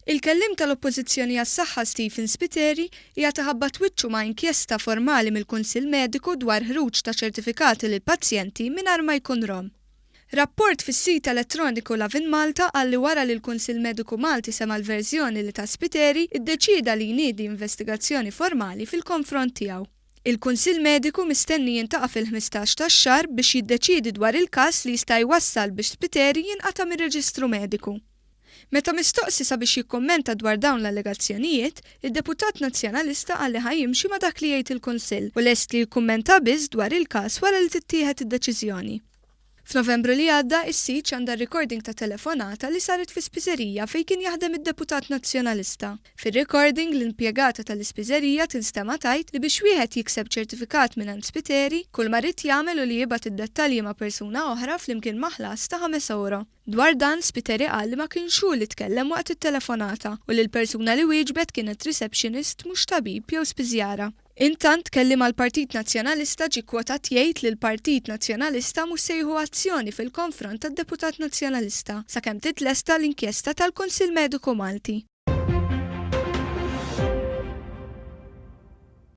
Il-kelliem tal-oppożizzjoni għas-saħħa Stephen Spiteri hija taħabbat wiċċu ma' inkjesta formali mill-Kunsill Mediku dwar ħruġ ta' ċertifikati lill-pazjenti mingħajr ma jkun rom. Rapport fis-sit elettroniku Lavin Malta għalli wara li l-Kunsill Mediku Malti sema l-verżjoni li ta' Spiteri iddeċida li jniedi investigazzjoni formali fil-konfront tiegħu. Il-Kunsill Mediku mistenni jiltaqa fil-15 tax-xahar biex jiddeċiedi dwar il-każ li jista' jwassal biex Spiteri jinqata' mir-reġistru mediku. Meta mistoqsi sabiex jikkommenta dwar dawn l-allegazzjonijiet, id-deputat Nazzjonalista għalli ħajjimxi ma' dak li jgħid il-Kunsill u lest li jikkummenta biss dwar il-każ wara li tittieħed id-deċiżjoni. F'Novembru li għadda, is-sit għandha recording ta' telefonata li saret fi spiżerija fejn kien jaħdem id-deputat Nazzjonalista. Fir-recording l-impjegata tal-ispiżerija tinstema' tgħid li biex wieħed jikseb ċertifikat minn Spiteri, kull ma rid jagħmel u li jibgħat id-dettalji ma' persuna oħra flimkien ma' ħlas ta' 5 euro. Dwar dan Spiteri qal li ma kienx hu li tkellem waqt it-telefonata u li l-persuna li wieġbet kienet receptionist mhux tabib jew spiżjara. Intant kelliem mal-Partit Nazzjonalista ġie kkwotat jgħid li l-Partit Nazzjonalista mhux se jieħu azzjoni fil-konfront tad-Deputat Nazzjonalista sakemm titlesta l-inkjesta tal-Kunsill Mediku Malti.